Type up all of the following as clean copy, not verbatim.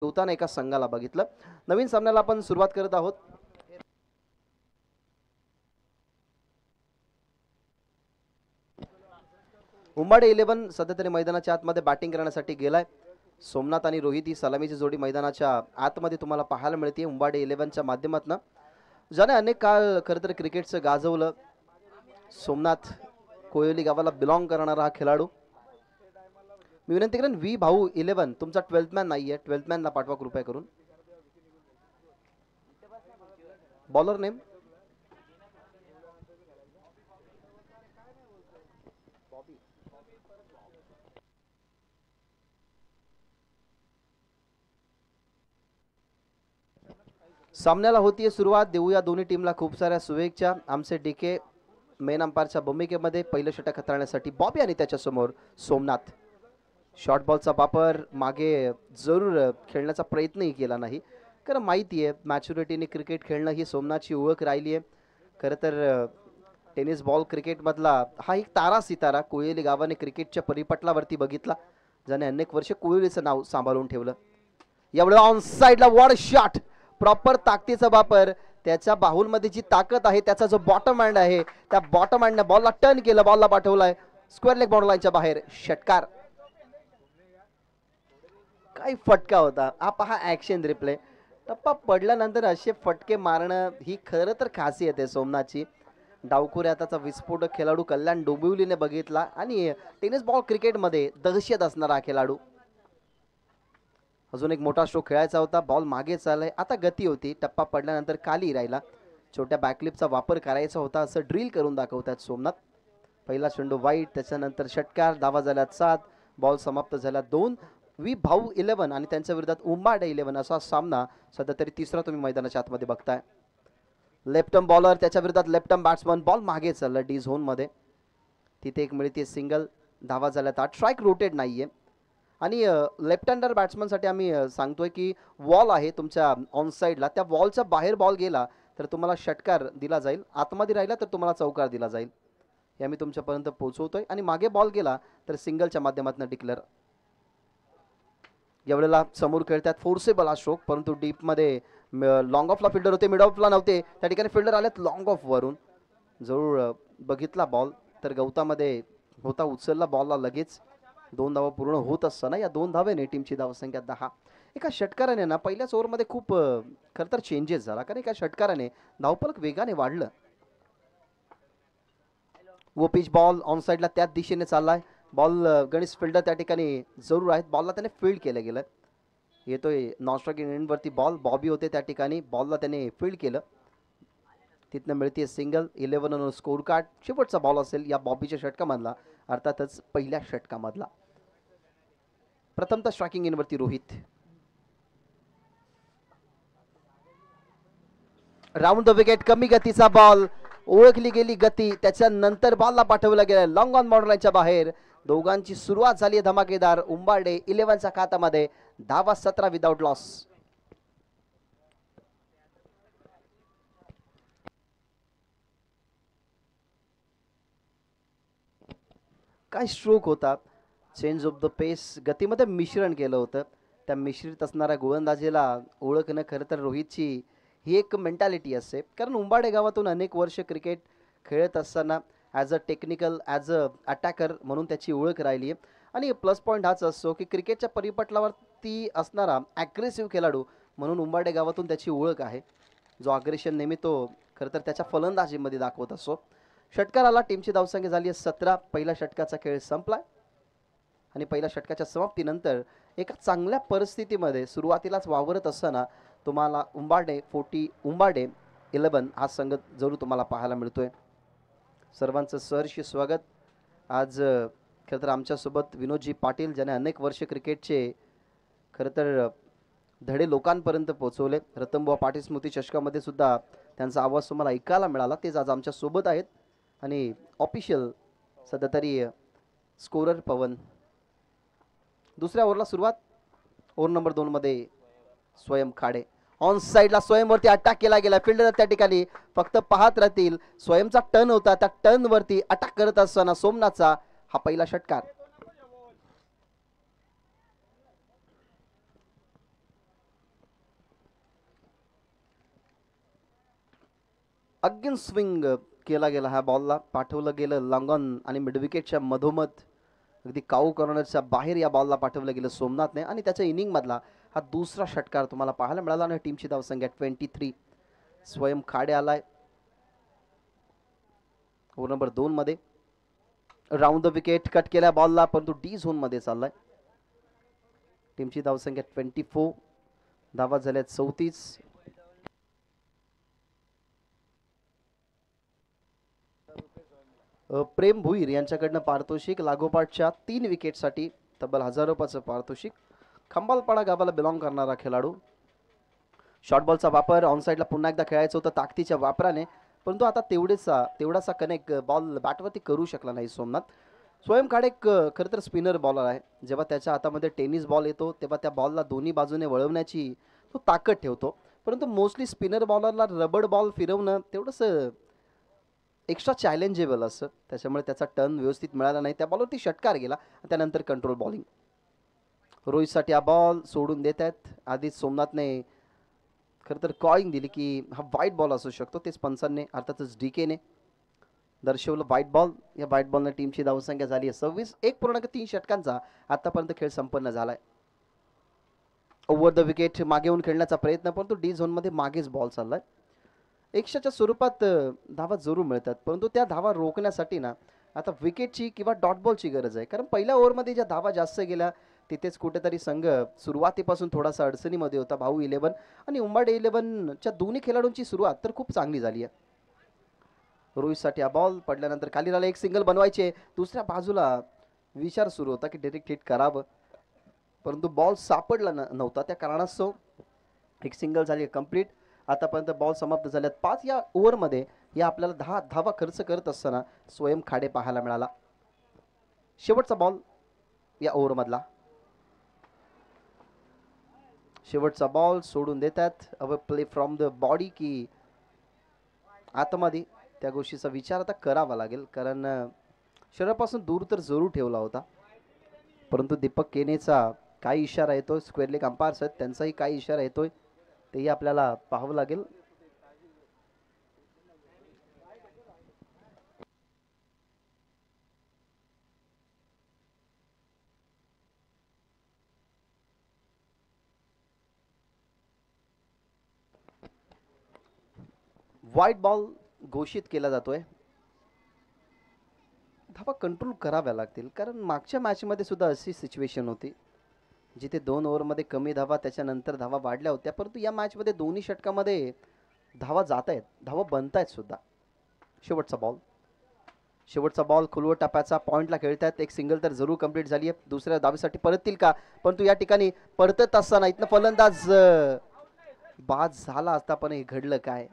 ठेवताना एका संघाला बघितलं. नवीन सामन्याला आपण सुरुवात करत आहोत. उंबाडे 11 सध्या तरी मैदानाच्या आतमध्ये बॅटिंग करण्यासाठी गेलाय. सोमनाथ आणि रोहित ही सलामीची जोडी मैदानाच्या आतमध्ये तुम्हाला पाहायला मिळते उंबाडे 11च्या माध्यमातून. ज्याने अनेक काळ खरं तर क्रिकेटचं गाजवलं. सोमनाथ कोयली गावाला बिलॉंग करणारा हा खेळाडू. मी विनंती करेन व्ही भाऊ 11 तुमचा 12th मॅन नाहीये, 12th मॅनला पाठवा कृपया करून. बॉलर नेम सामन्याला होतीये सुरुवात. देऊया दोन्ही टीमला खूप साऱ्या शुभेच्छा. आमचे डीके मेन अंपायरच्या भूमिकेमध्ये पहिलं षटक हाताळण्यासाठी बॉबी आणि त्याच्यासमोर सोमनाथ. शॉर्ट बॉलचा वापर मागे जरूर खेळण्याचा प्रयत्नही केला नाही, कारण माहिती आहे मॅच्युरिटीने क्रिकेट खेळणं ही सोमनाथची ओळख राहिली आहे. खरं तर टेनिस बॉल क्रिकेटमधला हा एक तारा सितारा कोयली गावाने क्रिकेटच्या परिपटलावरती बघितला, ज्याने अनेक वर्ष कोयलीचं नाव सांभाळून ठेवलं. यावेळेला ऑन साईडला वॉड शॉट, प्रॉपर ताकदीचा वापर. त्याच्या बाहुलमध्ये जी ताकद आहे, त्याचा जो बॉटम हँड आहे, त्या बॉटम हँडने बॉलला टर्न केलं, बॉलला पाठवलाय स्क्वेअर लेग बॉर्डर लाईनच्या बाहेर. षटकार. काय फटका होता हा, पहा ऍक्शन रिप्ले. टप्पा पडल्यानंतर असे फटके मारणं ही खरं तर खासियत आहे सोमनाथची. डावखुऱ्याचा विस्फोटक खेळाडू कल्याण डोंबिवलीने बघितला आणि टेनिस बॉल क्रिकेटमध्ये दहशत असणारा हा खेळाडू. अजून एक मोठा स्ट्रोक खेळायचा होता. बॉल मागे चाललाय, आता गती होती. टप्पा पडल्यानंतर खाली राहिला. छोट्या बॅकलिपचा वापर करायचा होता असं ड्रिल करून दाखवतात सोमनाथ. पहिला चेंडू वाईट, त्याच्यानंतर षटकार. धावा झाल्यात 7, बॉल समाप्त झाला 2. व्ही भाऊ 11 आणि त्यांच्या विरोधात उंबाडे 11 असा सामना सध्या तरी तिसरा तुम्ही मैदानाच्या आतमध्ये बघताय. लेफ्ट आर्म बॉलर त्याच्या विरोधात लेफ्ट आर्म बॅट्समन. बॉल मागे चालला डी झोन मध्ये. तिथे एक मिळते सिंगल. धावा झाल्यात 8. स्ट्राईक रोटेड नाहीये. आणि लेफ्ट हँडर बॅट्समनसाठी आम्ही सांगतोय की वॉल आहे तुमच्या ऑन साईडला, त्या वॉलच्या बाहेर बॉल गेला तर तुम्हाला षटकार दिला जाईल, आतमध्ये राहिला तर तुम्हाला चौकार दिला जाईल. हे आम्ही तुमच्यापर्यंत पोहोचवतोय. आणि मागे बॉल गेला तर सिंगलच्या माध्यमातून डिक्लेअर. यावेळेला समोर खेळतात फोर्सेबल हा स्ट्रोक, परंतु डीपमध्ये लॉंग ऑफला फिल्डर होते, मिड ऑफला नव्हते. त्या ठिकाणी फिल्डर आलेत लॉंग ऑफ वरून. जरूर बघितला बॉल तर गवतामध्ये होता, उचलला बॉलला लगेच. 2 धावा पूर्ण होत असताना या 2 धावेने टीमची धावसंख्या 10. एका षटकाराने ना पहिल्याच ओव्हरमध्ये खूप खरं तर चेंजेस झाला, कारण एका षटकाराने धावफलक वेगाने वाढलं. व पिच बॉल ऑन साईडला त्याच दिशेने चाललाय. बॉल गणेश फिल्डर त्या ठिकाणी जरूर आहेत. बॉलला त्याने फील्ड केलं गेलं. येतोय नॉन स्ट्राईक एंडवरती बॉल. बॉबी होते त्या ठिकाणी, बॉलला त्याने फील्ड केलं. तिथनं मिळते सिंगल. 11 score card. शेवटचा बॉल असेल या बॉबीच्या षटकामधला, अर्थातच पहिल्या षटकामधला. प्रथमतः स्ट्रायकिंग इनवरती रोहित. Round the wicket. कमी गतीचा बॉल, ओळखली गेली गती, त्याच्यानंतर बॉलला पाठवला गेला लॉंग ऑन बॉर्डर लाईनच्या बाहेर. दोघांची सुरुवात झाली धमाकेदार. उंबाडे 11च्या खात्यामध्ये धावा 17 विदाउट लॉस. काय स्ट्रोक होता. चेंज ऑफ द पेस, गतीमध्ये मिश्रण केलं होतं. त्या मिश्रित असणाऱ्या गोलंदाजीला ओळखणं खरं तर रोहितची ही एक मेंटॅलिटी असते, कारण उंबाडे गावातून अनेक वर्ष क्रिकेट खेळत असताना as a technical, as a attacker म्हणून त्याची ओळख राहिली आहे. आणि प्लस पॉईंट हाच असतो की क्रिकेटच्या परिपटलावरती असणारा ॲग्रेसिव्ह खेळाडू म्हणून उंबाडे गावातून त्याची ओळख आहे. जो अग्रेशन नेहमी तो खरं तर त्याच्या फलंदाजीमध्ये दाखवत असतो. षटकाराला टीमची धावसंख्या झाली आहे 17. पहिल्या षटकाचा खेळ संपलाय आणि पहिल्या षटकाच्या समाप्तीनंतर एका चांगल्या परिस्थितीमध्ये सुरुवातीलाच वावरत असताना तुम्हाला उंबाडे 11 हा संघ जरूर तुम्हाला पाहायला मिळतोय. सर्वांचं सहर्ष स्वागत. आज खरं तर आमच्यासोबत विनोदजी पाटील, ज्याने अनेक वर्ष क्रिकेटचे खरं तर धडे लोकांपर्यंत पोहोचवले. रतनबुवा पाटील स्मृती चषकामध्ये सुद्धा त्यांचा आवाज तुम्हाला ऐकायला मिळाला. तेच आज आमच्या सोबत आहेत. आणि ऑफिशियल सध्या तरी स्कोरर पवन. दुसऱ्या ओव्हरला सुरुवात. ओव्हर नंबर 2 मध्ये स्वयं खाडे. ऑन साईडला स्वयंवरती अटॅक केला गेला. फिल्डर त्या ठिकाणी फक्त पाहत राहतील. स्वयंचा टर्न होता, त्या टर्न वरती अटॅक करत असताना सोमनाथचा हा पहिला षटकार. अगेन स्विंग केला गेला ह्या बॉलला, पाठवलं गेलं लॉंग ऑन आणि मिड विकेटच्या मधोमध अगदी काऊ कॉर्नरच्या बाहेर या बॉलला पाठवलं गेलं सोमनाथने आणि त्याच्या इनिंगमधला हा दुसरा षटकार तुम्हाला पाहायला मिळाला आणि टीमची धावसंख्या 23. स्वयं खाडे आलाय ओव्हर नंबर 2 मध्ये. राऊंड द विकेट कट केल्या बॉलला, परंतु डी झोन मध्ये चाललाय. टीमची धावसंख्या 24, धावा झाल्या 34. प्रेम भुईर यांच्याकडनं पारितोषिक लागोपाठच्या 3 विकेटसाठी तब्बल 1000 रुपयाचं पारितोषिक. खंबालपाडा गावाला बिलॉंग करणारा खेळाडू. शॉर्ट बॉलचा वापर ऑन साईडला पुन्हा एकदा खेळायचं होतं ताकदीच्या वापराने, परंतु आता तेवढासा कनेक्ट बॉल बॅटवरती करू शकला नाही सोमनाथ. स्वयं खाडे एक खरं तर स्पिनर बॉलर आहे. जेव्हा त्याच्या हातामध्ये टेनिस बॉल येतो तेव्हा त्या बॉलला दोन्ही बाजूने वळवण्याची तो ताकद ठेवतो, परंतु मोस्टली स्पिनर बॉलरला रबड बॉल फिरवणं तेवढंसं एक्स्ट्रा चॅलेंजेबल असं, त्याच्यामुळे त्याचा टर्न व्यवस्थित मिळाला नाही. त्या बॉलवरती षटकार गेला, त्यानंतर कंट्रोल बॉलिंग. रोहितसाठी हा बॉल सोडून देत आहेत. आधीच सोमनाथने खरं तर कॉलिंग दिली की हा वाईट बॉल असू शकतो. तेच पंचांनी अर्थातच डीकेने दर्शवलं व्हाईट बॉल. या व्हाईट बॉलने टीमची धावसंख्या झाली आहे 26. 1.3 षटकांचा आतापर्यंत खेळ संपन्न झालाय. ओव्हर द विकेट मागे येऊन खेळण्याचा प्रयत्न, परंतु डी झोनमध्ये मागेच बॉल चाललाय. 100च्या स्वरूपात धावा जरूर मिळतात, परंतु त्या धावा रोखण्यासाठी ना आता विकेटची किंवा डॉट बॉलची गरज आहे. कारण पहिल्या ओव्हरमध्ये ज्या धावा जास्त गेल्या तिथेच कुठेतरी संघ सुरुवातीपासून थोडासा अडचणीमध्ये होता. भाऊ 11 आणि उंबाडे 11च्या दोन्ही खेळाडूंची सुरुवात तर खूप चांगली झाली आहे. रोहितसाठी हा बॉल पडल्यानंतर खाली राहिला. एक सिंगल बनवायचे, दुसऱ्या बाजूला विचार सुरू होता की डायरेक्ट हिट करावं, परंतु बॉल सापडला नव्हता. त्या कारणास्तव एक सिंगल झाली कंप्लीट. आतापर्यंत बॉल समाप्त झाल्यात 5 या ओव्हरमध्ये. या आपल्याला 10 धावा खर्च करत असताना स्वयं खाडे पाहायला मिळाला. शेवटचा बॉल या ओव्हरमधला. शेवटचा बॉल सोडून देतात. अव प्ले फ्रॉम द बॉडी की आतमध्ये त्या गोष्टीचा विचार आता करावा लागेल, कारण शरीरापासून दूर तर जरूर ठेवला होता, परंतु दीपक केनेचा काय इशारा येतोय, स्क्वेअर लेग अंपायर्स आहेत त्यांचाही काय इशारा येतोय तेही आपल्याला पाहावं लागेल. व्हाईट बॉल घोषित केला जातोय. धावा कंट्रोल कराव्या लागतील, कारण मागच्या मॅचमध्ये सुद्धा अशी सिच्युएशन होती जिथे 2 ओव्हरमध्ये कमी धावा त्याच्यानंतर धावा वाढल्या होत्या, परंतु या मॅचमध्ये दोन्ही षटकामध्ये धावा जात आहेत, धावा बनत आहेत सुद्धा. शेवटचा बॉल खुलवट टप्प्याचा पॉइंटला खेळतात. एक सिंगल तर जरूर कंप्लीट झाली आहे. दुसऱ्या धावेसाठी परततील का, परंतु या ठिकाणी परतत असताना इथनं फलंदाज बाद झाला असता, पण हे घडलं काय.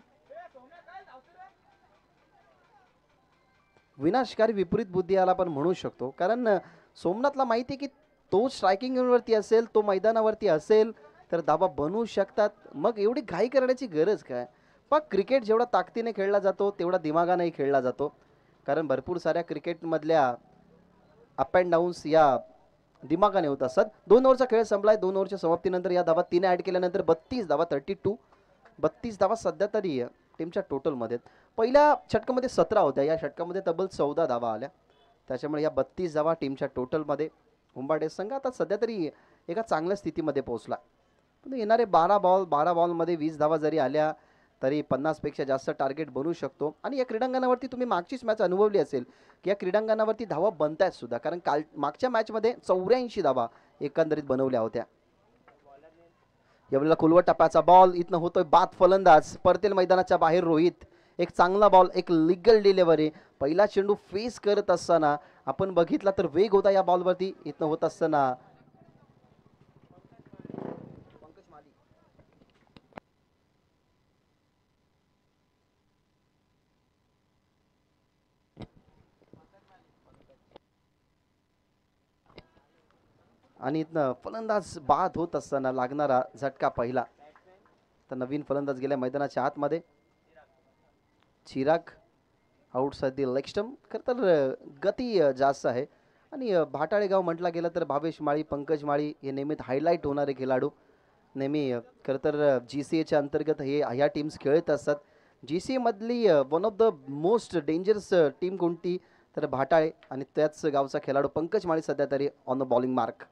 विनाशकारी विपरीत बुद्धी आला पण म्हणू शकतो, कारण सोमनाथला माहिती आहे की तो स्ट्रायकिंग वरती असेल, तो मैदानावरती असेल तर धावा बनवू शकतात. मग एवढी घाई करण्याची गरज काय. पण क्रिकेट जेवढा ताकदीने खेळला जातो तेवढा दिमागानेही खेळला जातो, कारण भरपूर साऱ्या क्रिकेटमधल्या अप अँड डाऊन्स या दिमागाने होत असतात. 2 ओव्हरचा खेळ संपलाय. 2 ओव्हरच्या समाप्तीनंतर या धावा 3 ऍड केल्यानंतर 32 धावा 32 धावा सध्या तरी टीमच्या टोटलमध्ये. पहिल्या षटकामध्ये 17 होत्या, या षटकामध्ये तब्बल 14 धावा आल्या, त्याच्यामुळे या 32 धावा टीमच्या टोटलमध्ये. उंबाडे संघ आता सध्या तरी एका चांगल्या स्थितीमध्ये पोहोचला. पण येणारे 12 बॉलमध्ये 20 धावा जरी आल्या तरी 50 पेक्षा जास्त टार्गेट बनवू शकतो. आणि या क्रीडांगणावरती तुम्ही मागचीच मॅच अनुभवली असेल की या क्रीडांगणावरती धावा बनतायत सुद्धा, कारण मागच्या मॅचमध्ये 84 धावा एकंदरीत बनवल्या होत्या. यावेळेला खुलवट टप्प्याचा बॉल, इथनं होतोय बाद. फलंदाज परतेल मैदानाच्या बाहेर. रोहित एक चांगला बॉल, एक लिगल डिलिव्हरी. पहिला चेंडू फेस करत असताना आपण बघितला तर वेग होता या बॉलवरती. इथनं होत असताना आणि इथनं फलंदाज बाद होत असताना लागणारा झटका पहिला. तर नवीन फलंदाज गेल्या मैदानाच्या आतमध्ये. Chirag outside the leg stump. खरं तर गती जास्त आहे आणि भाटाळे गाव म्हटला गेला तर भावेश माळी, पंकज माळी हे नेहमीच हायलाईट होणारे खेळाडू. नेहमी खरं तर GCAच्या अंतर्गत ह्या टीम्स खेळत असतात. GC मधली one of the most dangerous team कोणती तर भाटाळे आणि त्याच गावचा खेळाडू पंकज माळी सध्या तरी on the bowling mark.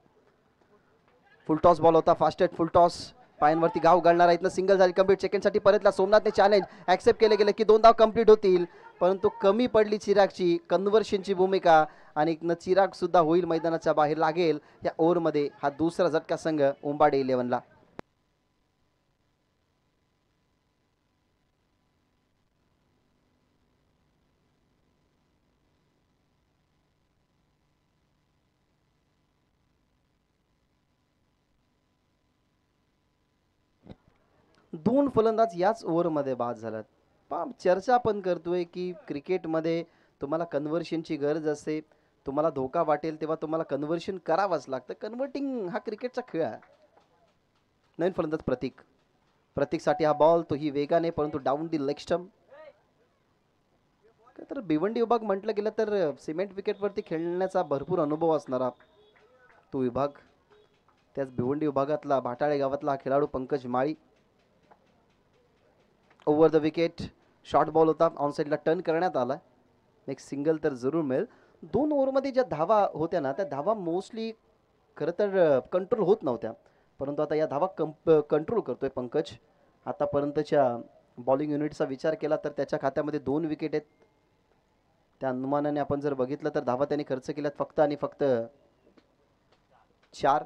Full toss ball होता, फास्टेस्ट फुल टॉस, पायांवरती गाव घालणार इथनं सिंगल झाली कंप्लीट. सेकंडसाठी परतला सोमनाथने चॅलेंज ऍक्सेप्ट केले गेले की 2 धाव कंप्लीट होतील, परंतु कमी पडली चिरागची कन्व्हर्शनची भूमिका आणि इथनं चिराग सुद्धा होईल मैदानाच्या बाहेर लागेल या ओव्हरमध्ये. हा दुसरा झटका संघ उंबाडे 11ला. दोन फलंदाज याच ओव्हरमध्ये बाद झालात. चर्चा आपण करतोय की क्रिकेटमध्ये तुम्हाला कन्व्हर्शनची गरज असते, तुम्हाला धोका वाटेल तेव्हा तुम्हाला कन्व्हर्शन करावंच लागतं. कन्व्हर्टिंग हा क्रिकेटचा खेळ आहे. नवीन फलंदाज प्रतीक, प्रतीकसाठी हा बॉल, तोही वेगाने परंतु डाऊन दी लेग स्टंप. तर भिवंडी विभाग म्हटलं गेलं तर सिमेंट विकेटवरती खेळण्याचा भरपूर अनुभव असणारा तो विभाग. त्याच भिवंडी विभागातला भाटाळे गावातला हा खेळाडू Pankaj Mali. Over the wicket short ball होता, ऑन साईडला टर्न करण्यात आला. एक सिंगल तर जरूर मिळेल. 2 ओव्हरमध्ये ज्या धावा होत्या ना त्या धावा मोस्टली खरं तर कंट्रोल होत नव्हत्या, परंतु आता या धावा कंट्रोल करतोय पंकज. आतापर्यंतच्या बॉलिंग युनिटचा विचार केला तर त्याच्या खात्यामध्ये 2 विकेट आहेत. त्या अनुमानाने आपण जर बघितलं तर धावा त्यांनी खर्च केल्यात फक्त आणि फक्त 4.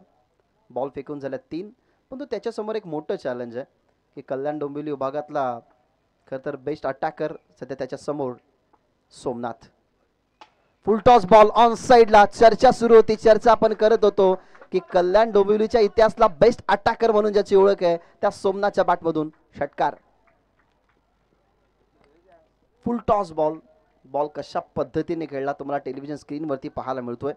बॉल फेकून झाल्यात 3. परंतु त्याच्यासमोर एक मोठं चॅलेंज आहे की कल्याण डोंबिवली विभागातला खरं तर बेस्ट अटॅकर सध्या त्याच्या समोर सोमनाथ. फुल टॉस बॉल ऑन साईडला. चर्चा सुरू होती, चर्चा आपण करत होतो की कल्याण डोंबिवलीच्या इतिहासाला बेस्ट अटॅकर म्हणून ज्याची ओळख आहे त्या सोमनाथच्या बॅटमधून षटकार. फुल टॉस बॉल, बॉल कशा पद्धतीने खेळला तुम्हाला टेलिव्हिजन स्क्रीनवरती पाहायला मिळतोय.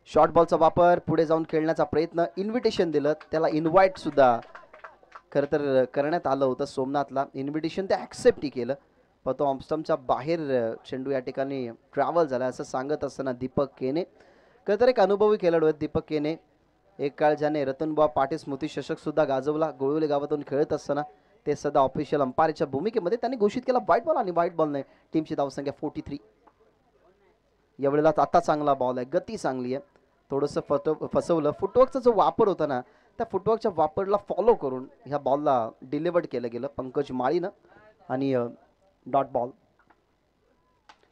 शॉर्ट बॉलचा वापर, पुढे जाऊन खेळण्याचा प्रयत्न, इन्व्हिटेशन दिलं, त्याला इन्व्हाइट सुद्धा खरं तर करण्यात आलं होतं सोमनाथला. इन्व्हिटेशन ते ॲक्सेप्टही केलं, पण तो ऑम्स्टमच्या बाहेर चेंडू या ठिकाणी ट्रॅव्हल झाला असं सांगत असताना दीपक केने. खरं तर एक अनुभवी खेळाडू आहेत दीपक केने. एक काळ ज्याने रतनबुवा पाटे स्मृती चषक सुद्धा गाजवला गोळवले गावातून खेळत असताना. ते सध्या ऑफिशियल अंपायरच्या भूमिकेमध्ये त्यांनी घोषित केला व्हाईट बॉल आणि व्हाईट बॉलने टीमची धावसंख्या 43. यावेळेला आता चांगला बॉल आहे, गती चांगली आहे, थोडंसं फसवलं. फुटवर्कचा जो वापर होता ना त्या फुटवर्कच्या वापरला फॉलो करून ह्या बॉलला डिलिव्हर्ड केलं गेलं पंकज माळीनं आणि डॉट बॉल.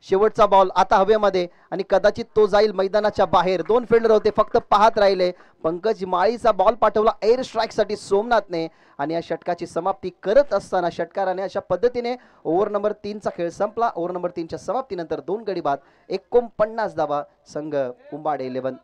शेवटचा बॉल आता हवेमध्ये आणि कदाचित तो जाईल मैदानाच्या बाहेर. 2 फिल्डर होते फक्त पाहत राहिले. पंकज माळीचा बॉल पाठवला एअर स्ट्राईकसाठी सोमनाथने आणि या षटकाची समाप्ती करत असताना षटकाराने अशा पद्धतीने ओव्हर नंबर 3चा खेळ संपला. ओव्हर नंबर 3च्या समाप्तीनंतर 2 गडी बाद 49 धावा संघ उंबाडे 11.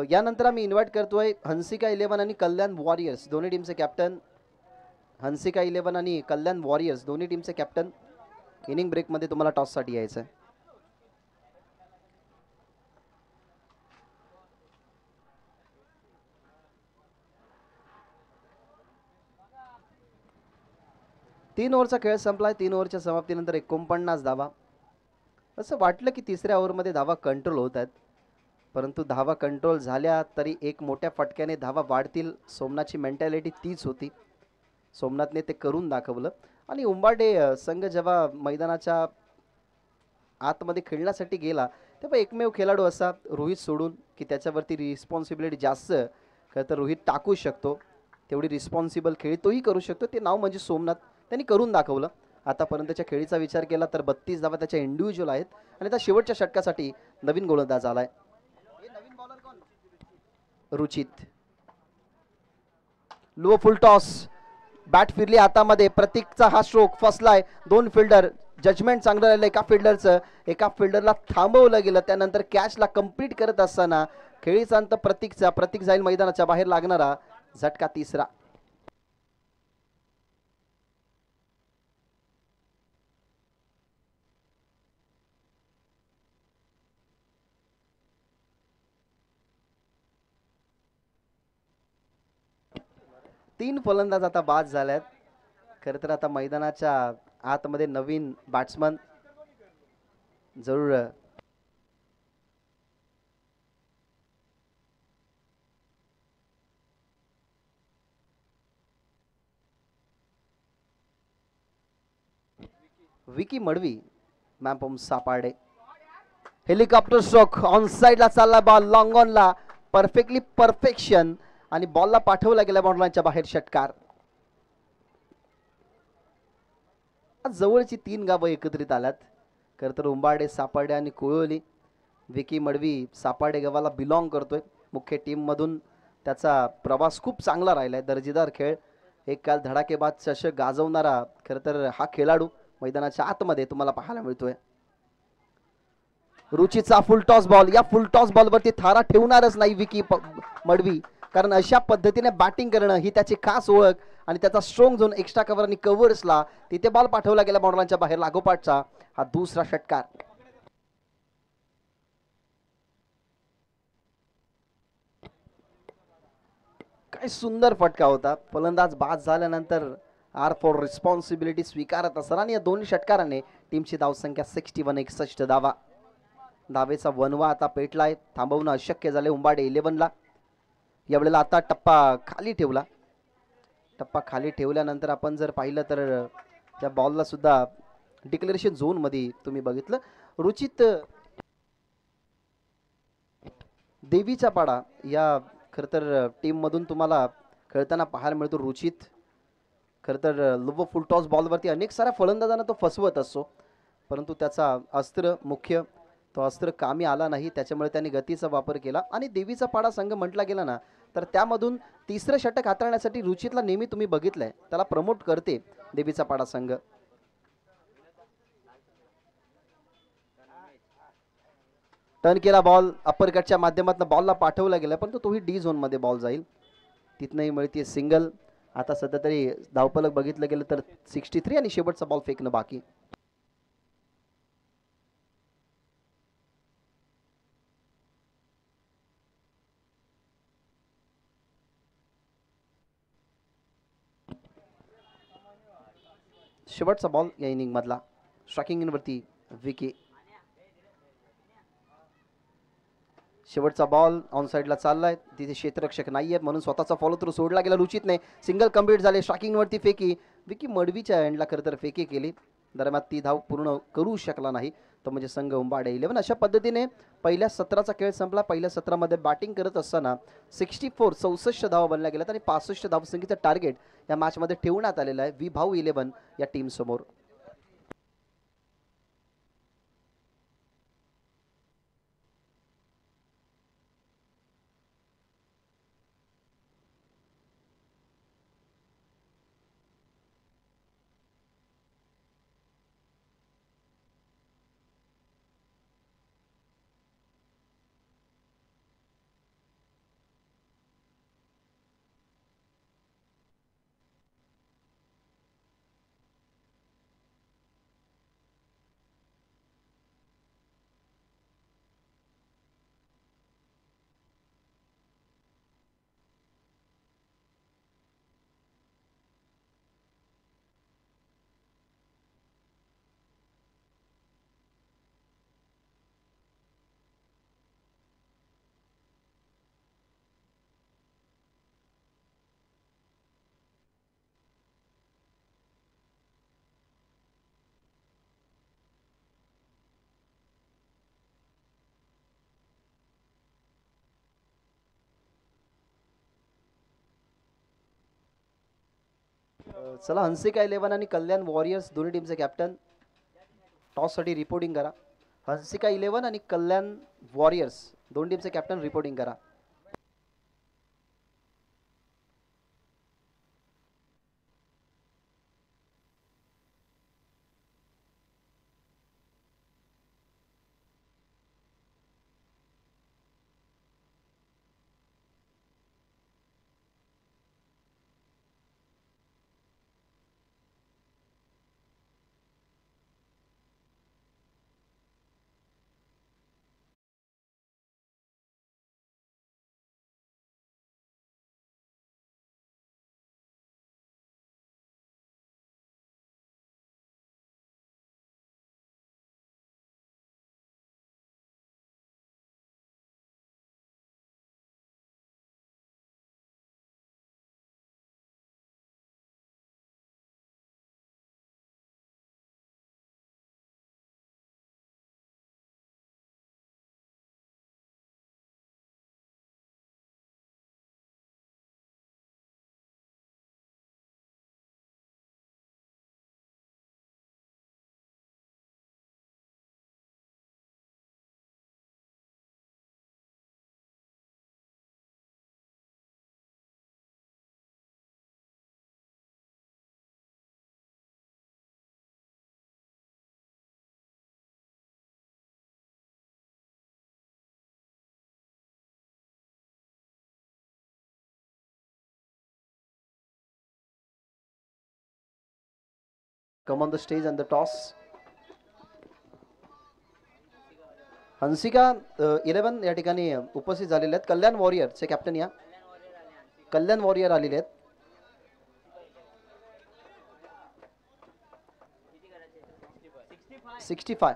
यानंतर आम्ही इन्व्हाइट करतोय हंसिका 11 आणि कल्याण वॉरियर्स दोन्ही टीमचे कॅप्टन. हंसिका 11 आणि कल्याण वॉरियर्स दोन्ही टीमचे कॅप्टन इनिंग ब्रेकमध्ये तुम्हाला टॉससाठी यायचं आहे. तीन ओव्हरचा खेळ संपलाय. 3 ओव्हरच्या समाप्तीनंतर 49 धावा. असं वाटलं की तिसऱ्या ओव्हरमध्ये धावा कंट्रोल होत आहेत, परंतु धावा कंट्रोल झाल्या तरी एक मोठ्या फटक्याने धावा वाढतील सोमनाथची मेंटॅलिटी तीच होती. सोमनाथने ते करून दाखवलं आणि उंबाडे संघ जेव्हा मैदानाच्या आतमध्ये खेळण्यासाठी गेला तेव्हा एकमेव खेळाडू असा रोहित सोडून की त्याच्यावरती रिस्पॉन्सिबिलिटी जास्त खरं तर रोहित टाकू शकतो, तेवढी रिस्पॉन्सिबल खेळी तोही करू शकतो, ते नाव म्हणजे सोमनाथ. त्यांनी करून दाखवलं. आतापर्यंतच्या खेळीचा विचार केला तर 32 धावा त्याच्या इंडिव्हिज्युअल आहेत आणि त्या शेवटच्या षटकासाठी नवीन गोलंदाज आलाय रुचित. लो फुल टॉस, बॅट फिरली हातामध्ये, प्रतीकचा हा स्ट्रोक फसलाय. 2 फिल्डर, जजमेंट चांगलं राहिलं एका फिल्डरचं, एका फिल्डरला थांबवलं गेलं. त्यानंतर कॅचला कंप्लीट करत असताना खेळीचा अंत प्रतीकचा. प्रतीक जाईल मैदानाच्या बाहेर लागणारा झटका 3रा. 3 फलंदाज आता बाद झाल्यात. खरं तर आता मैदानाच्या आतमध्ये नवीन बॅट्समन जरूर विकी मडवी मॅम सापाडे. हेलिकॉप्टर स्ट्रोक ऑन साइडला चालला बॉल लॉंग ऑनला परफेक्टली परफेक्शन आणि बॉलला पाठवला गेला बाउंड्रीच्या बाहेर षटकार. जवळची 3 गावं एकत्रित आल्यात. खरं तर उंबाडे सापाडे आणि कुळवली. विकी मडवी सापाडे गावाला बिलॉंग करतोय. मुख्य टीम मधून त्याचा प्रवास खूप चांगला राहिलाय. दर्जेदार खेळ. एक काल धडाकेबाज चषक गाजवणारा खरं तर हा खेळाडू मैदानाच्या आतमध्ये तुम्हाला पाहायला मिळतोय. रुचीचा फुल टॉस बॉल. या फुल टॉस बॉलवरती थारा ठेवणारच नाही विकी मडवी, कारण अशा पद्धतीने बॅटिंग करणं ही त्याची खास ओळख आणि त्याचा स्ट्रॉंग झोन एक्स्ट्रा कव्हर आणि कव्हर्सला तिथे बॉल पाठवला गेला बाउंड्रीच्या बाहेर. लागोपाठचा हा दुसरा षटकार. काय सुंदर फटका होता. फलंदाज बाद झाल्यानंतर आर फॉर रिस्पॉन्सिबिलिटी स्वीकारत असताना आणि या दोन्ही षटकाराने टीमची धावसंख्या 61 61 धावा. धावेचा वनवा आता पेटलाय. थांबवणं अशक्य झाले उंबाडे 11ला. यावेळेला आता टप्पा खाली ठेवला. टप्पा खाली ठेवल्यानंतर आपण जर पाहिलं तर त्या बॉलला सुद्धा डिक्लेरेशन झोन मध्ये तुम्ही बघितलं. रुचित देवीचा पाडा या खरं तर टीम मधून तुम्हाला खेळताना पाहायला मिळतो. रुचित खरं तर लो फुल टॉस बॉलवरती अनेक साऱ्या फलंदाजांना तो फसवत असतो, परंतु त्याचा अस्त्र मुख्य तो अस्त्र कामी आला नाही. त्याच्यामुळे त्यांनी गतीचा वापर केला आणि देवीचा पाडा संघ म्हटला गेला ना तर त्यामधून तिसरं षटक हाताळण्यासाठी रुचितला नेहमी तुम्ही बघितलंय, त्याला प्रमोट करते देवीचा पाडा संघ. टर्न केला बॉल अप्पर कटच्या माध्यमातून बॉलला पाठवला गेला, पण तोही डी झोन मध्ये बॉल जाईल. तिथनंही मिळते सिंगल. आता सध्या तरी धावफलक बघितलं गेलं तर 63 आणि शेवटचा बॉल फेकणं बाकी. शेवटचा बॉल या इनिंग मधला. स्ट्रायकिंग वरती विकी. शेवटचा बॉल ऑन साइडला चाललाय. तिथे क्षेत्ररक्षक नाहीये म्हणून स्वतःचा फॉलो थ्रू सोडला गेला रुचितने. सिंगल कंप्लीट झाले. स्ट्रायकिंग वरती फेकी. विकी मडवीच्या एंडला खरं तर फेकी केली. दरम्यान ती धाव पूर्ण करू शकला नाही तो म्हणजे संघ उंबाडे 11. अशा पद्धतीने पहिल्या सत्राचा खेळ संपला. पहिल्या सत्रामध्ये बॅटिंग करत असताना 64 धावा बनल्या गेल्यात आणि 65 धावसंख्येचं टार्गेट या मॅचमध्ये ठेवण्यात आलेलं आहे वी भाऊ 11 या टीम समोर. चला हंसिका 11 आणि कल्याण वॉरियर्स दोन्ही टीमचे कॅप्टन टॉस साठी रिपोर्टिंग करा. हंसिका 11 आणि कल्याण वॉरियर्स दोन टीमचे कॅप्टन रिपोर्टिंग करा. Come on the stage and the toss. Hansika 11 या ठिकाणी उपस्थित झालेले आहेत. कल्याण वॉरियरचे कॅप्टन या कल्याण वॉरियर आलेले आहेत. Sixty five.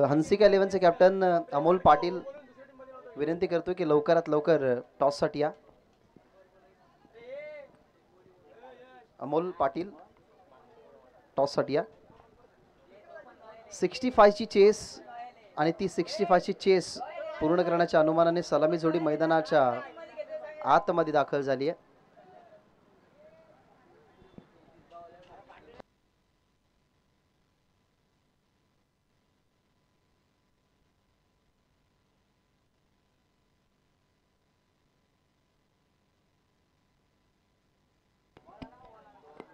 हंसिका 11चे कॅप्टन अमोल पाटील विनंती करतो की लवकरात लवकर टॉससाठी या. अमोल पाटील टॉससाठी या. 65 ची चेस आणि ती 65 ची चेस पूर्ण करण्याच्या अनुमानाने सलामी जोडी मैदानाच्या आतमध्ये दाखल झाली आहे.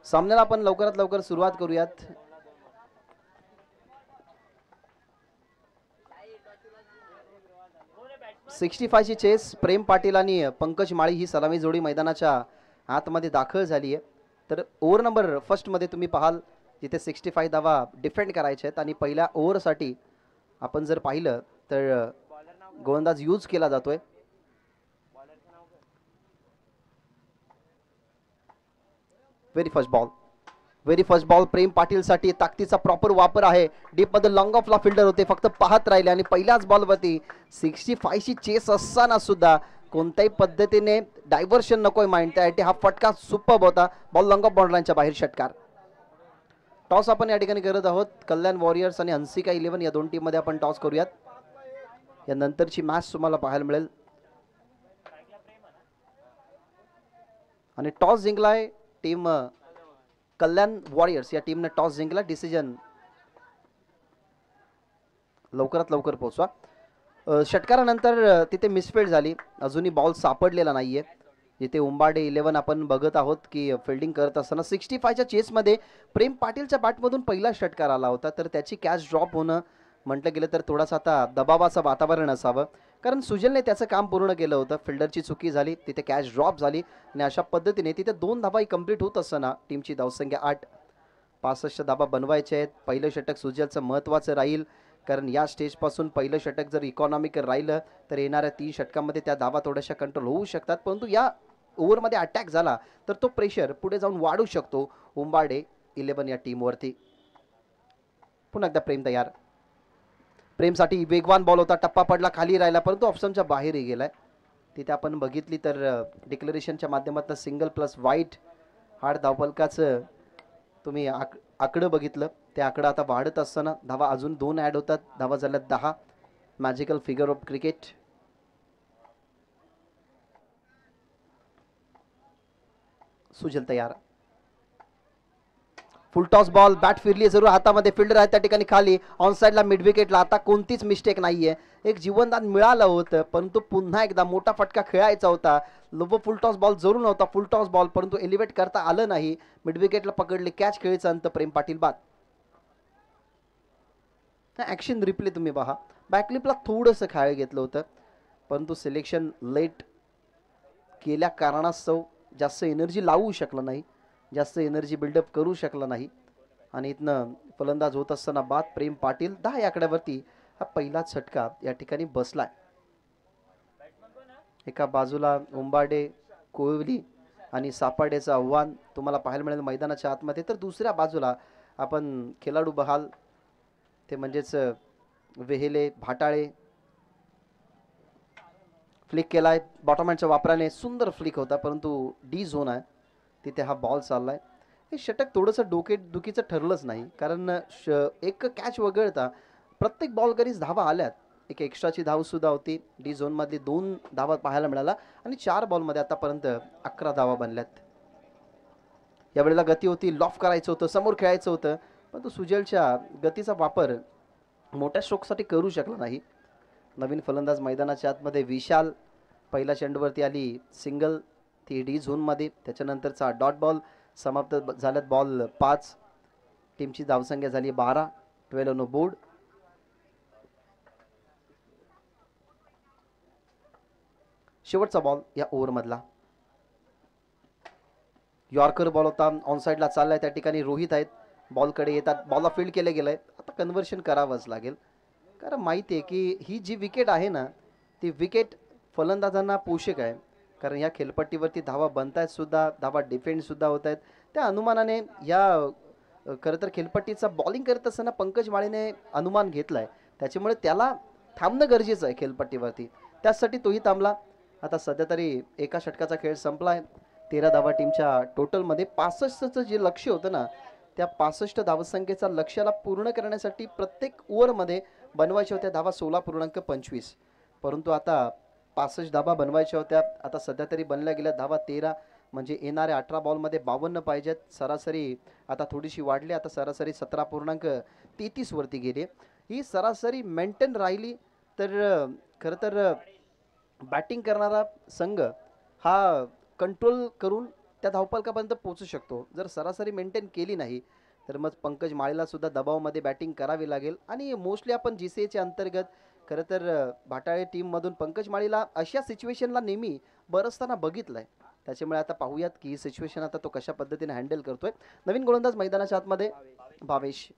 सामन्याला आपण लवकरात लवकर सुरुवात करूयात. सिक्स्टी ची चेस प्रेम पाटील आणि पंकज माळी ही सलामी जोडी मैदानाच्या आतमध्ये दाखल झाली आहे. तर ओव्हर नंबर फर्स्ट मध्ये तुम्ही पाहाल जिथे 65 धावा डिफेंड करायचे आहेत आणि पहिल्या ओव्हरसाठी आपण जर पाहिलं तर गोलंदाज यूज केला जातोय. व्हेरी फर्स्ट बॉल प्रेम पाटील साठी ताकदीचा प्रॉपर वापर आहे. डीप मध्ये लॉंग ऑफ ला फिल्डर होते, फक्त पाहत राहिले आणि पहिल्याच बॉलवरती 65 ची चेस असताना सुद्धा कोणत्याही पद्धतीने डायव्हर्शन नकोय माइंड. त्यासाठी हा फटका सुपर्ब होता. बॉल लॉंग ऑफ बाउंड्रीच्या बाहेर षटकार. टॉस आपण या ठिकाणी करत आहोत. कल्याण वॉरियर्स आणि हंसिका 11 या दोन टीम मध्ये आपण टॉस करूयात. या नंतरची मॅच तुम्हाला पाहायला मिळेल. आणि टॉस जिंकलाय टीम कल्याण वॉरियर्स. या टीमने टॉस जिंकला. डिसिजन लवकरात लवकर पोहोचवा. षटकारानंतर तिथे मिसफील्ड झाली. अजूनही बॉल सापडलेला नाहीये. जिथे उंबाडे 11 आपण बघत आहोत की फिल्डिंग करत असताना 65 च्या चेसमध्ये प्रेम पाटीलच्या बॅटमधून पहिला षटकार आला होता. तर त्याची कॅच ड्रॉप होणं म्हटलं गेलं तर थोडासा आता दबावाचं वातावरण असावं, कारण सुजलने त्याचं काम पूर्ण केलं होतं. फिल्डरची चुकी झाली, तिथे कॅच ड्रॉप झाली आणि अशा पद्धतीने तिथे 2 धाबाही कंप्लीट होत असताना टीमची धावसंख्या 8. 65 धाबा बनवायचे आहेत. पहिलं षटक सुजलचं महत्त्वाचं राहील, कारण या स्टेजपासून पहिलं षटक जर इकॉनॉमिकल राहिलं तर येणाऱ्या 3 षटकामध्ये त्या धाबा थोड्याशा कंट्रोल होऊ शकतात. परंतु या ओव्हरमध्ये अटॅक झाला तर तो प्रेशर पुढे जाऊन वाढू शकतो उंबाडे 11 या टीमवरती. पुन्हा एकदा प्रेम तयार. प्रेमसाठी वेगवान बॉल होता, टप्पा पडला, खाली राहिला, परंतु ऑप्शनच्या बाहेरही गेलाय. तिथे आपण बघितली तर डिक्लेरेशनच्या माध्यमातून सिंगल प्लस वाईट हार्ड धावफलकाचं तुम्ही आकडं बघितलं. ते आकडं आता वाढत असताना धावा अजून 2 ॲड होतात. धावा झाल्या 10. Magical figure of cricket. Sujal तयार. फुल टॉस बॉल, बॅट फिरली जरूर हातामध्ये, फिल्डर आहे त्या ठिकाणी खाली ऑन साइडला मिड विकेटला. आता कोणतीच मिस्टेक नाहीये. एक जीवनदान मिळालं होतं, परंतु पुन्हा एकदा मोठा फटका खेळायचा होता. फुल टॉस बॉल जरूर नव्हता, फुल टॉस बॉल, परंतु एलिव्हेट करता आलं नाही. मिड विकेटला पकडली, कॅच खेळीचा अंत. प्रेम पाटील बाद. ऍक्शन रिप्ले तुम्ही पहा. बॅकलिपला थोडंसं खायला घेतलं होतं. परंतु सिलेक्शन लेट केल्या कारणास्तव जास्त एनर्जी लावू शकला नाही, जास्त एनर्जी बिल्डअप करू शकला नाही आणि इथनं फलंदाज होत असताना बाद प्रेम पाटील 10 या आकड्यावरती हा पहिला झटका या ठिकाणी बसलाय. एका बाजूला उंबाडे, कोहली आणि सापाडेचं आव्हान तुम्हाला पाहायला मिळेल मैदानाच्या आतमध्ये, तर दुसऱ्या बाजूला आपण खेळाडू बहाल ते म्हणजेच वेहेले, भाटाळे. फ्लिक केलाय बॉटमहँडच्या वापराने, सुंदर फ्लिक होता परंतु डी झोन आहे तिथे हा बॉल चाललाय. हे षटक थोडंसं डोकेदुखीचं ठरलंच नाही, कारण एक कॅच वगळता प्रत्येक बॉल करीच धावा आल्यात. एक एक्स्ट्राची धाव सुद्धा होती. डी झोन मधली 2 धावा पाहायला मिळाला आणि 4 बॉलमध्ये आतापर्यंत 11 धावा बनल्यात. यावेळेला गती होती, लॉफ करायचं होतं, समोर खेळायचं होतं, परंतु सुजलच्या गतीचा वापर मोठ्या स्ट्रोकसाठी करू शकला नाही. नवीन फलंदाज मैदानाच्या आतमध्ये विशाल. पहिल्या चेंडूवरती आली सिंगल, ती डी झोनमध्ये. त्याच्यानंतरचा डॉट बॉल समाप्त झाल्यात बॉल 5. टीमची धावसंख्या झाली 12, 12 ऑन बोर्ड. शेवटचा बॉल या ओव्हरमधला यॉर्कर बॉल होता, ऑन साईडला चाललाय, त्या ठिकाणी रोहित आहेत, बॉलकडे येतात, बॉलला फील्ड केलं गेलंय. आता कन्व्हर्शन करावंच लागेल, कारण माहिती आहे की ही जी विकेट आहे ना, ती विकेट फलंदाजांना पोषक आहे, कारण या खेळपट्टीवरती धावा बनतायत सुद्धा, धावा डिफेंड सुद्धा होत आहेत. त्या अनुमानाने या खरं तर खेळपट्टीचा बॉलिंग करत असताना पंकज माळीने अनुमान घेतलाय, त्याच्यामुळे त्याला थांबणं गरजेचं आहे खेळपट्टीवरती, त्यासाठी तोही थांबला. आता सध्या तरी एका षटकाचा खेळ संपलाय. 13 धावा टीमच्या टोटलमध्ये. 65चं जे लक्ष्य होतं ना, त्या 65 धावसंख्येचा लक्ष्याला पूर्ण करण्यासाठी प्रत्येक ओव्हरमध्ये बनवायच्या होत्या धावा 16.25, परंतु आता 65 धावा बनवायच्या होत्या. आता सध्या तरी बनल्या गेल्या धावा 13, म्हणजे येणाऱ्या 18 बॉलमध्ये 52 पाहिजेत. सरासरी आता थोडीशी वाढली, आता सरासरी 17.33 वरती गेली. ही सरासरी मेंटेन राहिली तर खरं तर बॅटिंग करणारा संघ हा कंट्रोल करून त्या धावफलकापर्यंत पोहोचू शकतो. जर सरासरी मेंटेन केली नाही तर मग पंकज माळीला सुद्धा दबावामध्ये बॅटिंग करावी लागेल. आणि मोस्टली आपण GCAच्या अंतर्गत खरं तर भाटाळे टीममधून पंकज माळीला अशा सिच्युएशनला नेहमी बरसताना बघितलंय, त्याच्यामुळे आता पाहूयात की ही सिच्युएशन आता तो कशा पद्धतीने हँडल करतोय. नवीन गोलंदाज मैदानाच्या आतमध्ये भावेश.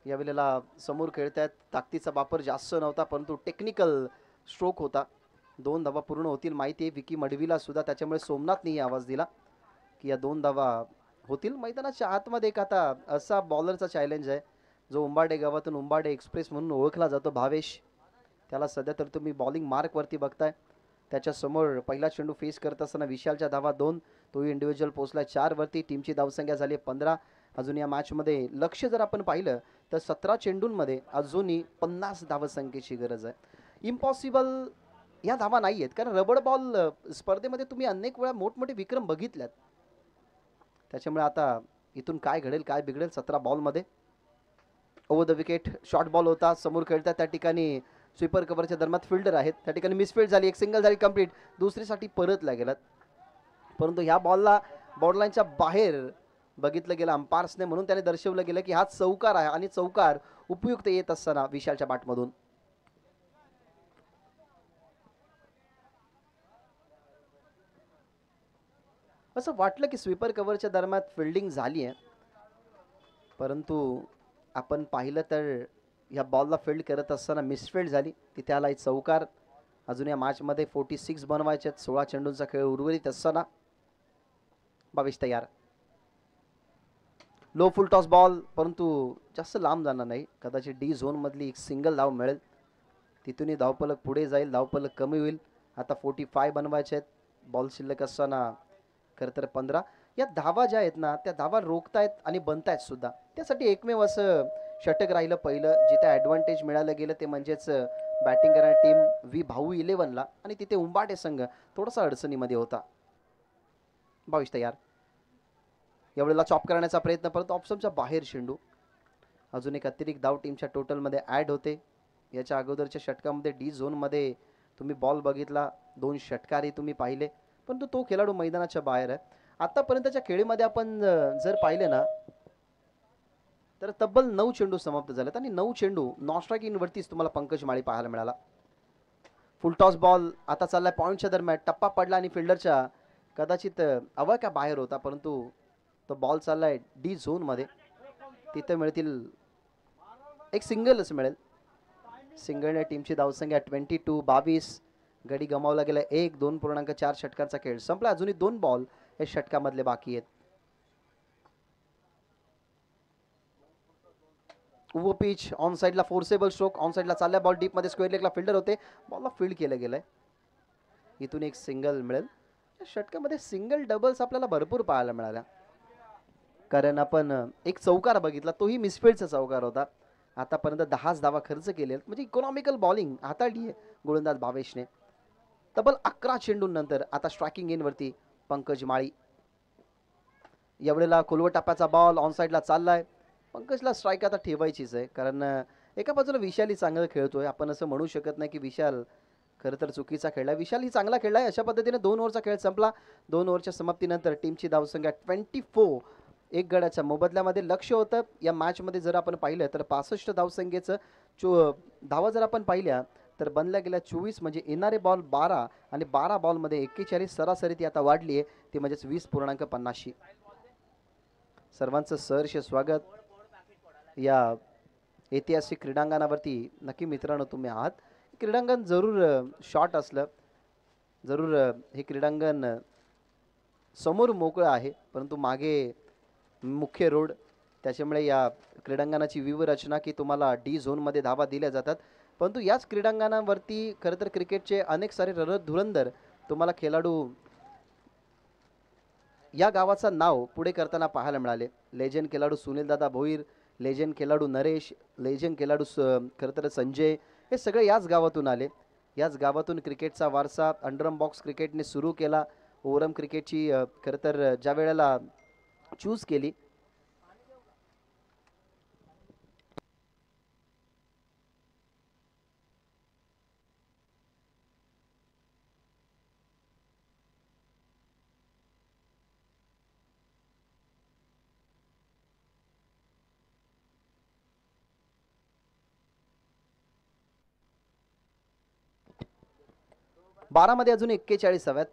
यावेळेला समोर खेळतायत, ताकदीचा वापर जास्त नव्हता परंतु टेक्निकल स्ट्रोक होता. 2 धावा पूर्ण होतील माहिती आहे विकी मडवीला सुद्धा, त्याच्यामुळे सोमनाथनेही आवाज दिला की या 2 धावा होतील. मैदानाच्या आतमध्ये एक आता असा बॉलरचा चॅलेंज आहे जो उंबाडे गावातून उंबाडे एक्सप्रेस म्हणून ओळखला जातो, भावेश. त्याला सध्या तर तुम्ही बॉलिंग मार्कवरती बघताय. त्याच्यासमोर पहिला चेंडू फेस करत असताना विशालच्या धावा 2, तोही इंडिव्हिज्युअल पोहोचला 4 वरती. टीमची धावसंख्या झाली 15. अजून या मॅचमध्ये लक्ष्य जर आपण पाहिलं तर 17 चेंडूंमध्ये अजूनही 50 धावसंख्येची गरज आहे. इम्पॉसिबल या धावा नाही आहेत, कारण रबड बॉल स्पर्धेमध्ये तुम्ही अनेक वेळा मोठमोठे विक्रम बघितल्यात. त्याच्यामुळे आता इथून काय घडेल काय बिघडेल. 17 बॉलमध्ये over the wicket short ball होता, समोर खेळतात, त्या ठिकाणी स्वीपर कव्हरच्या दरम्यान फिल्डर आहेत, त्या ठिकाणी मिसफील्ड झाली, एक सिंगल झाली कंप्लीट, दुसरीसाठी परतला गेलात. परंतु ह्या बॉलला बॉर्डरलाईनच्या बाहेर बघितलं गेलं अंपायर्सने, म्हणून त्याने दर्शवलं गेलं की हा चौकार आहे आणि चौकार उपयुक्त येत असताना विशालच्या बॅटमधून. असं वाटलं की स्वीपर कव्हरच्या दरम्यान फिल्डिंग झाली आहे, परंतु आपण पाहिलं तर या बॉलला फील्ड करत असताना मिसफील्ड झाली, तिथे आला चौकार. अजून या मॅचमध्ये 46 बनवायचे आहेत. 16 चेंडूंचा खेळ उर्वरित असताना 22 तयार. लो फुल टॉस बॉल, परंतु जास्त लांब जाणार नाही. कदाचित डी झोन मधली एक सिंगल धाव मिळेल, तिथूनही धावफलक पुढे जाईल, धावफलक कमी होईल. आता 45 बनवायचे आहेत. बॉल शिल्लक असताना खरं तर 15. या धावा ज्या आहेत ना, त्या धावा रोखतायत आणि बनतायत सुद्धा. त्यासाठी एकमेव असं षटक राहिलं पहिलं, जिथे ॲडव्हान्टेज मिळालं गेलं ते म्हणजेच बॅटिंग करणारी टीम व्ही भाऊ 11ला, आणि तिथे उंबाटे संघ थोडासा अडचणीमध्ये होता. 22 तयार. यावेळेला चॉप करण्याचा प्रयत्न, परंतु ऑप्शनच्या बाहेर चेंडू. अजून एक अतिरिक्त धाव टीमच्या टोटलमध्ये ॲड होते. याच्या अगोदरच्या षटकामध्ये डी झोनमध्ये तुम्ही बॉल बघितला, 2 षटकारी तुम्ही पाहिले, परंतु तो खेळाडू मैदानाच्या बाहेर आहे. आतापर्यंतच्या खेळीमध्ये आपण जर पाहिले ना, तर तब्बल 9 चेंडू समाप्त झालेत आणि 9 चेंडू नॉन स्ट्राईक वरतीच तुम्हाला पंकज माळी पाहायला मिळाला. फुल टॉस बॉल आता चाललाय पॉईंटच्या दरम्यान, टप्पा पडला आणि फिल्डरच्या कदाचित अवाक्या बाहेर होता, परंतु तो बॉल चाललाय डी झोन मध्ये. तिथे मिळतील एक सिंगलच मिळेल. सिंगलने टीमची धावसंख्या 22-22. गडी गमावला गेला 1-2.4 षटकांचा खेळ संपला. अजूनही 2 बॉल या षटकामधले बाकी आहेत. उभो पिच ऑन साइडला फोर्सेबल स्ट्रोक, ऑन साइडला चालल्या बॉल डीप मध्ये स्क्वेअर लेगला फिल्डर होते, बॉलला फील्ड केलं गेलंय. इथून एक सिंगल मिळेल. षटकामध्ये सिंगल डबल्स आपल्याला भरपूर पाहायला मिळाल्या, कारण आपण एक चौकार बघितला, तोही मिसफिल्डचा चौकार होता. आतापर्यंत 10 धावा खर्च केले, म्हणजे इकॉनॉमिकल बॉलिंग हाताळली आहे गोलंदाज भावेशने. तब्बल 11 चेंडूंनंतर आता स्ट्रायकिंग एनवरती पंकज माळी. यावेळेला खोलवर टाप्याचा बॉल ऑन साइडला चाललाय. पंकजला स्ट्राईक आता ठेवायचीच आहे, कारण एका बाजूला विशाल ही चांगलं खेळतोय. आपण असं म्हणू शकत नाही की विशाल खरं तर चुकीचा खेळलाय. विशाल ही चांगला खेळलाय. अशा पद्धतीने 2 ओव्हरचा खेळ संपला. 2 ओव्हरच्या समाप्तीनंतर टीमची धावसंख्या 24. एक गडाच्या मोबदल्यामध्ये लक्ष होतं या मॅचमध्ये. जर आपण पाहिलं तर 65 धावसंख्येचं धावा जर आपण पाहिल्या तर बनल्या गेल्या 24, म्हणजे येणारे बॉल 12 आणि 12 बॉलमध्ये 41. सरासरी ती आता वाढली आहे, ती म्हणजेच 20.50. सर्वांचं सहर्ष स्वागत या ऐतिहासिक क्रीडांगणावरती. नक्की मित्रांनो तुम्ही आहात. क्रीडांगण जरूर शॉर्ट असलं, जरूर हे क्रीडांगण समोर मोकळं आहे, परंतु मागे मुख्य रोड, त्याच्यामुळे या क्रीडांगणाची व्यूहरचना की तुम्हाला डी झोनमध्ये धावा दिल्या जातात. परंतु याच क्रीडांगणावरती खरं तर क्रिकेटचे अनेक सारे धुरंधर तुम्हाला खेळाडू या गावाचं नाव पुढे करताना पाहायला मिळाले. लेजेंड खेळाडू सुनील दादा भोईर, लेजेंड खेळाडू नरेश, लेजेंड खेळाडू खरं तर संजय, हे सगळे याच गावातून आले. याच गावातून क्रिकेटचा वारसा अंडरम बॉक्स क्रिकेटने सुरू केला. ओव्हरम क्रिकेटची खरं तर ज्या वेळेला चूज केली, बारामध्ये अजून 41 हव्यात.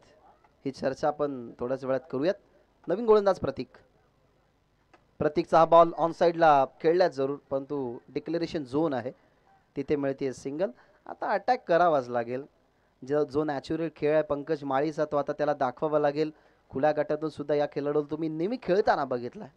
ही चर्चा आपण थोड्याच वेळात करूयात. नवीन गोलंदाज प्रतीकचा हा बॉल ऑन साइडला खेळल्याच जरूर, परंतु डिक्लेरेशन झोन आहे, तिथे मिळते सिंगल. आता अटॅक करावाच लागेल. जो नॅचरल खेळ आहे पंकज माळीचा, तो आता त्याला दाखवावा लागेल. खुल्या गटातून सुद्धा या खेळाडूला तुम्ही नेहमी खेळताना बघितलाय.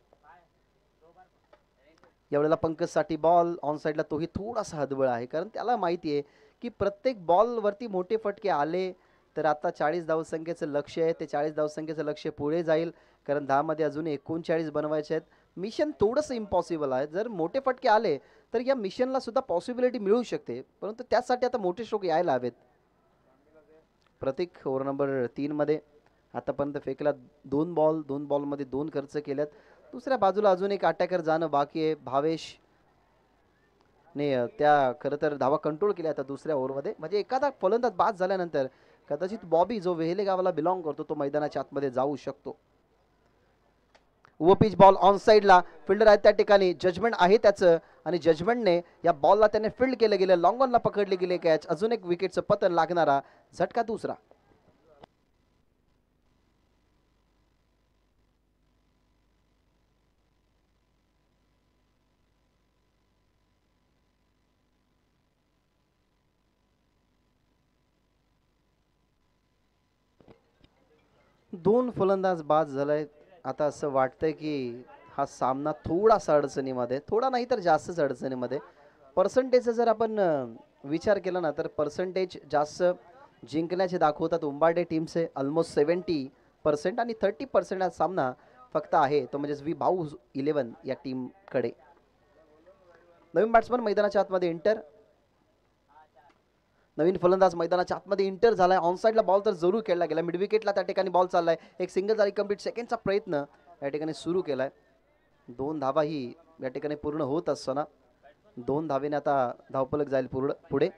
यावेळेला पंकजसाठी बॉल ऑन साइडला, तोही थोडासा हदबळ आहे, कारण त्याला माहिती आहे की प्रत्येक बॉलवरती मोठे फटके आले तर आता 40 धावसंख्येचं लक्ष आहे, ते 40 धावसंख्येचं लक्ष पुढे जाईल, कारण 10 मध्ये अजून 39 बनवायचे आहेत. मिशन थोडंसं इम्पॉसिबल आहे. जर मोठे फटके आले तर या मिशनला सुद्धा पॉसिबिलिटी मिळू शकते, परंतु त्यासाठी आता मोठे स्ट्रोक यायला हवेत. प्रतीक ओव्हर नंबर 3 मध्ये आतापर्यंत फेकला 2 बॉल, 2 बॉलमध्ये 2 खर्च केल्यात. दुसऱ्या बाजूला अजून एक अटॅकर जाणं बाकी आहे. भावेश ने त्या खरं तर धावा कंट्रोल केल्या आता दुसऱ्या ओव्हरमध्ये. म्हणजे एखादा फलंदाज बाद झाल्यानंतर कदाचित बॉबी जो वेहेले गावाला बिलॉंग करतो तो मैदानाच्या आतमध्ये जाऊ शकतो. उभो पिच बॉल ऑन साइडला, फिल्डर आहे त्या ठिकाणी, जजमेंट आहे त्याचं, आणि जजमेंटने या बॉलला त्याने फील्ड केलं गेलं. लॉंग ऑनला पकडले गेले कॅच. अजून एक विकेटचं पतन लागणारा, झटका दुसरा. दोन फलंदाज बाद झालाय. आता असं वाटतंय की हा सामना थोडासा अडचणीमध्ये, थोडा नाही तर जास्तच अडचणीमध्ये. पर्सेंटेजचा जर आपण विचार केला ना, तर पर्सेंटेज जास्त जिंकण्याचे दाखवतात उंबाडे टीमचे, ऑलमोस्ट 70%, आणि 30% हा सामना फक्त आहे तो म्हणजेच वी भाऊ 11 या टीमकडे. नवीन बॅट्समन मैदानाच्या आतमध्ये एंटर, नवीन फलंदाज मैदानाच्या आतमध्ये इंटर झालाय. ऑन साइडला बॉल तर जरूर खेळला गेला, मिड विकेटला त्या ठिकाणी बॉल चाललाय. एक सिंगल झाली कंप्लीट. सेकंडचा प्रयत्न या ठिकाणी सुरू केलाय. 2 धावा ही या ठिकाणी पूर्ण होत असताना 2 धावेने आता धावफलक जाईल पुढे.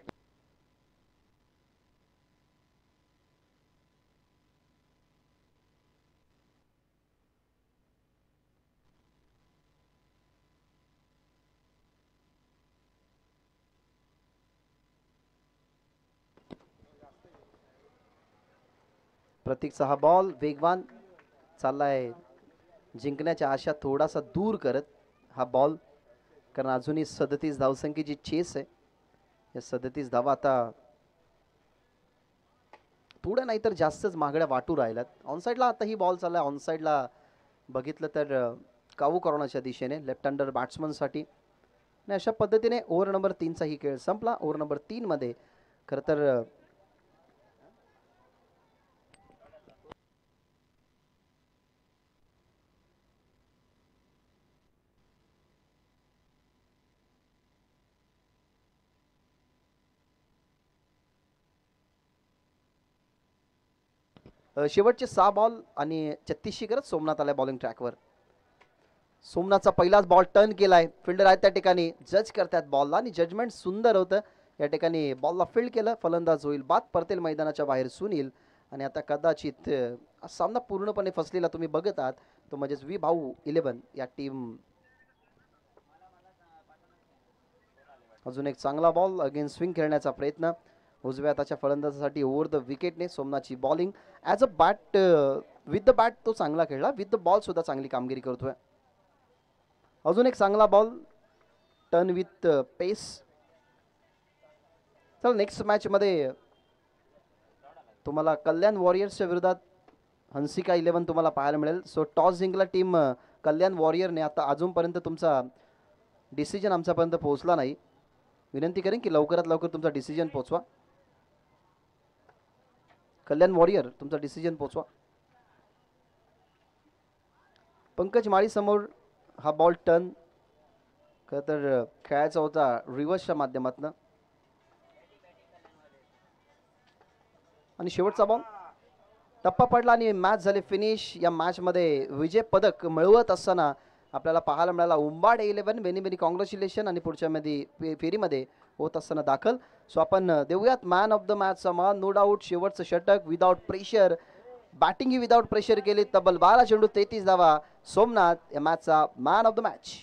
प्रतीकचा हा बॉल वेगवान चाललाय, जिंकण्याच्या आशा थोडासा दूर करत हा बॉल, कारण अजूनही 37 धावसंख्येची चेस आहे. या 37 धावा आता थोड्या नाही तर जास्तच महागड्या वाटू राहिल्यात. ऑनसाईडला आता ही बॉल चाललाय, ऑनसाईडला बघितलं तर कावू कॉर्नरच्या दिशेने लेफ्ट हँडर बॅट्समनसाठी. आणि अशा पद्धतीने ओव्हर नंबर 3चा ही खेळ संपला. ओव्हर नंबर 3 मध्ये खरं तर शेवटचे 6 बॉल आणि 36 करत सोमनाथ आलाय बॉलिंग ट्रॅकवर. सोमनाथचा पहिलाच बॉल टर्न केलाय, फिल्डर आहेत त्या ठिकाणी, जज करतात बॉलला आणि जजमेंट सुंदर होतं. या ठिकाणी बॉलला फील्ड केलं, फलंदाज होईल बाद, परतेल मैदानाच्या बाहेर सुनील. आणि आता कदाचित सामना पूर्णपणे फसलेला तुम्ही बघत आहात, तो म्हणजेच वी भाऊ 11 या टीम. अजून एक चांगला बॉल, अगेन स्विंग खेळण्याचा प्रयत्न उजव्या हाताच्या फलंदाजासाठी ओव्हर द विकेटने सोमनाथची bowling. As a bat, with the bat तो चांगला खेळला, विथ द बॉल सुद्धा चांगली कामगिरी करतोय. अजून एक चांगला बॉल, टर्न विथ पेस. चल नेक्स्ट मॅच मध्ये तुम्हाला कल्याण वॉरियर्सच्या विरोधात हंसिका 11 तुम्हाला पाहायला मिळेल. सो टॉस जिंकला टीम कल्याण वॉरियरने. आता अजूनपर्यंत तुमचा डिसिजन आमच्यापर्यंत पोहोचला नाही, विनंती करेन की लवकरात लवकर तुमचा डिसिजन पोहोचवा. कल्याण वॉरियर तुमचा डिसिजन पोहोचवा. पंकज माळी समोर हा बॉल टर्न खरं तर खेळायचा होता रिव्हर्सच्या माध्यमातून. आणि शेवटचा बॉल टप्पा पडला आणि मॅच झाली फिनिश. या मॅचमध्ये विजय पदक मिळवत असताना आपल्याला पाहायला मिळाला उंबाड 11. Many many congratulation. आणि पुढच्या मध्ये फेरीमध्ये होत असताना दाखल. सो आपण देऊयात मॅन ऑफ द मॅचचा मान. नो डाऊट शेवटचं षटक विदाऊट प्रेशर, बॅटिंग ही विदाऊट प्रेशर केली. तब्बल 12 चेंडू 33 धावा. सोमनाथ या मॅचचा मॅन ऑफ द मॅच.